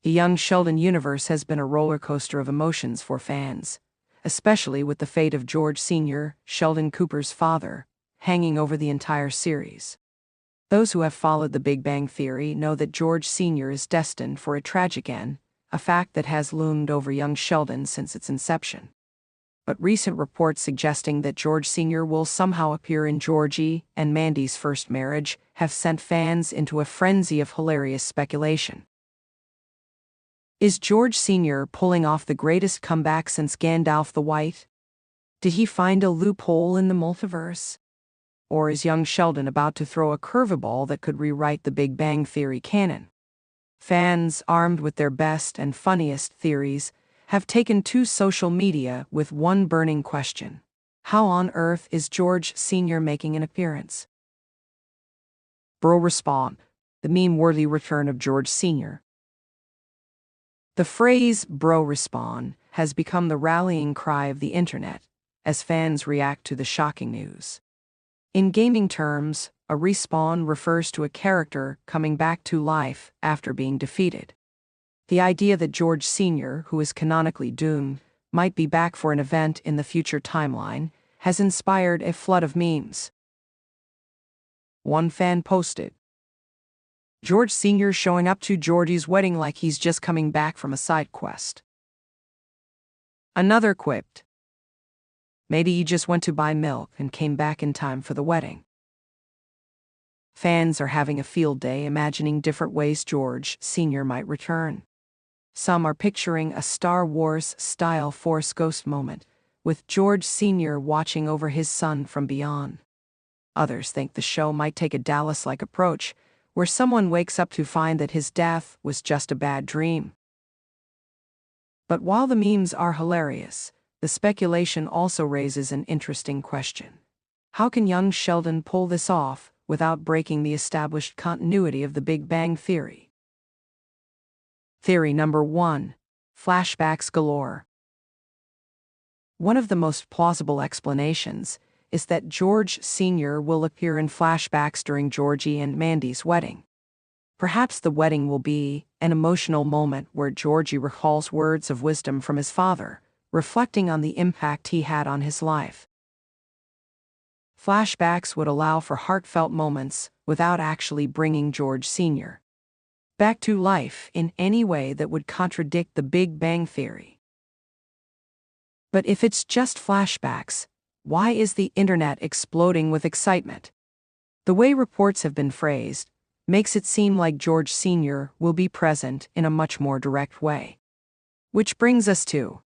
The young Sheldon universe has been a roller coaster of emotions for fans, especially with the fate of George Sr., Sheldon Cooper's father, hanging over the entire series. Those who have followed The Big Bang Theory know that George Sr. is destined for a tragic end, a fact that has loomed over young Sheldon since its inception. But recent reports suggesting that George Sr. will somehow appear in Georgie and Mandy's first marriage have sent fans into a frenzy of hilarious speculation. Is George Sr. pulling off the greatest comeback since Gandalf the White? Did he find a loophole in the multiverse? Or is young Sheldon about to throw a curveball that could rewrite the Big Bang Theory canon? Fans, armed with their best and funniest theories, have taken to social media with one burning question: how on earth is George Sr. making an appearance? Bro Respawn, the meme-worthy return of George Sr. The phrase "bro respawn" has become the rallying cry of the internet as fans react to the shocking news. In gaming terms, a respawn refers to a character coming back to life after being defeated. The idea that George Sr., who is canonically doomed, might be back for an event in the future timeline has inspired a flood of memes. One fan posted, "George Sr. showing up to Georgie's wedding like he's just coming back from a side quest." Another quipped, "Maybe he just went to buy milk and came back in time for the wedding." Fans are having a field day imagining different ways George Sr. might return. Some are picturing a Star Wars-style Force Ghost moment, with George Sr. watching over his son from beyond. Others think the show might take a Dallas-like approach, where someone wakes up to find that his death was just a bad dream. But while the memes are hilarious, the speculation also raises an interesting question. How can young Sheldon pull this off without breaking the established continuity of the Big Bang Theory? Theory number 1. Flashbacks galore. One of the most plausible explanations is that George Sr. will appear in flashbacks during Georgie and Mandy's wedding. Perhaps the wedding will be an emotional moment where Georgie recalls words of wisdom from his father, reflecting on the impact he had on his life. Flashbacks would allow for heartfelt moments without actually bringing George Sr. back to life in any way that would contradict the Big Bang Theory. But if it's just flashbacks, why is the internet exploding with excitement? The way reports have been phrased makes it seem like George Sr. will be present in a much more direct way. Which brings us to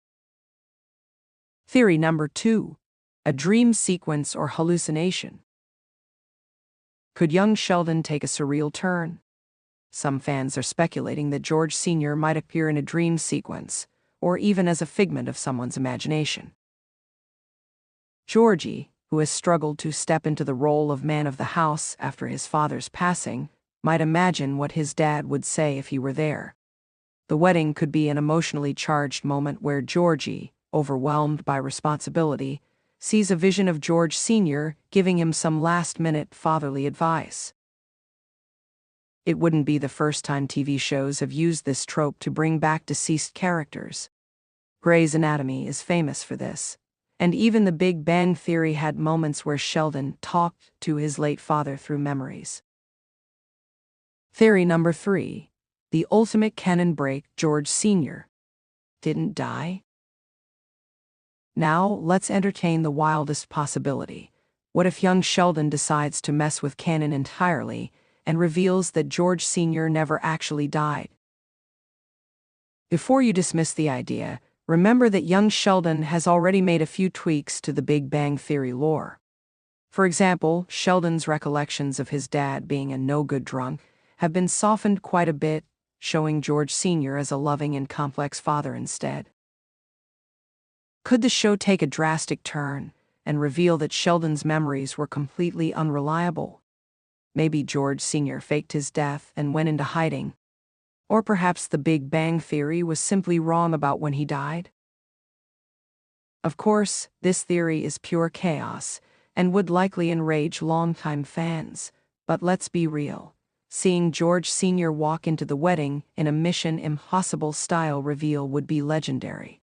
theory number 2, a dream sequence or hallucination. Could young Sheldon take a surreal turn? Some fans are speculating that George Sr. might appear in a dream sequence, or even as a figment of someone's imagination. Georgie, who has struggled to step into the role of man of the house after his father's passing, might imagine what his dad would say if he were there. The wedding could be an emotionally charged moment where Georgie, overwhelmed by responsibility, sees a vision of George Sr. giving him some last-minute fatherly advice. It wouldn't be the first time TV shows have used this trope to bring back deceased characters. Grey's Anatomy is famous for this, and even The Big Bang Theory had moments where Sheldon talked to his late father through memories. Theory number 3, the ultimate canon break: George Sr. didn't die. Now, let's entertain the wildest possibility. What if young Sheldon decides to mess with canon entirely and reveals that George Sr. never actually died? Before you dismiss the idea, remember that young Sheldon has already made a few tweaks to the Big Bang Theory lore. For example, Sheldon's recollections of his dad being a no-good drunk have been softened quite a bit, showing George Sr. as a loving and complex father instead. Could the show take a drastic turn and reveal that Sheldon's memories were completely unreliable? Maybe George Sr. faked his death and went into hiding. Or perhaps the Big Bang Theory was simply wrong about when he died? Of course, this theory is pure chaos and would likely enrage longtime fans, but let's be real. Seeing George Sr. walk into the wedding in a Mission Impossible style reveal would be legendary.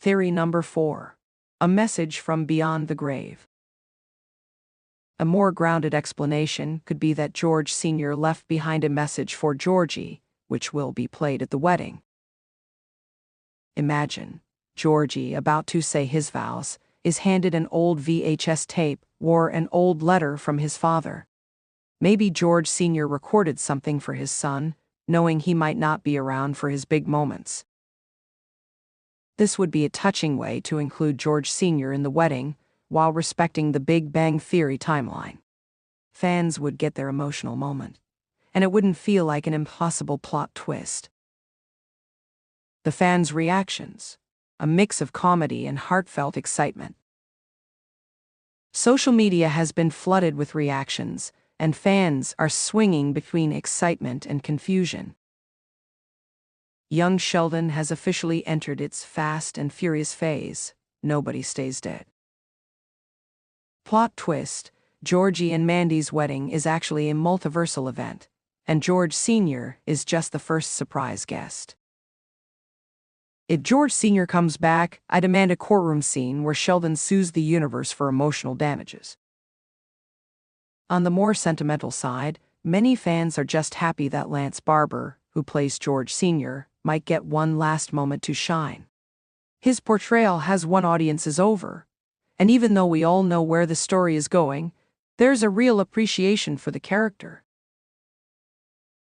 Theory number 4. A message from beyond the grave. A more grounded explanation could be that George Sr. left behind a message for Georgie, which will be played at the wedding. Imagine Georgie, about to say his vows, is handed an old VHS tape or an old letter from his father. Maybe George Sr. recorded something for his son, knowing he might not be around for his big moments. This would be a touching way to include George Sr. in the wedding, while respecting the Big Bang Theory timeline. Fans would get their emotional moment, and it wouldn't feel like an impossible plot twist. The fans' reactions, a mix of comedy and heartfelt excitement. Social media has been flooded with reactions, and fans are swinging between excitement and confusion. Young Sheldon has officially entered its fast and furious phase. Nobody stays dead. Plot twist: Georgie and Mandy's wedding is actually a multiversal event, and George Sr. is just the first surprise guest. If George Sr. comes back, I demand a courtroom scene where Sheldon sues the universe for emotional damages. On the more sentimental side, many fans are just happy that Lance Barber, who plays George Sr., might get one last moment to shine. His portrayal has won audiences over, and even though we all know where the story is going, there's a real appreciation for the character.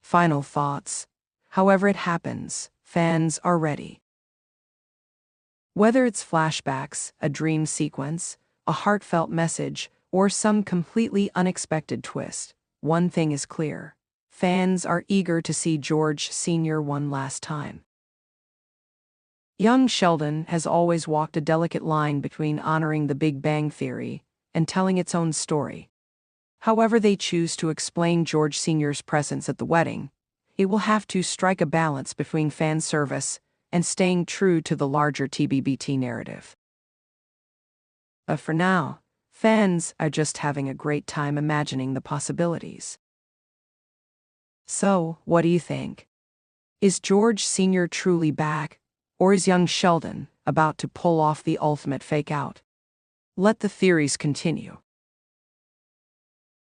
Final thoughts. However it happens, fans are ready. Whether it's flashbacks, a dream sequence, a heartfelt message, or some completely unexpected twist, one thing is clear: fans are eager to see George Sr. one last time. Young Sheldon has always walked a delicate line between honoring the Big Bang Theory and telling its own story. However they choose to explain George Sr.'s presence at the wedding, it will have to strike a balance between fan service and staying true to the larger TBBT narrative. But for now, fans are just having a great time imagining the possibilities. So, what do you think? Is George Sr. truly back, or is young Sheldon about to pull off the ultimate fake-out? Let the theories continue.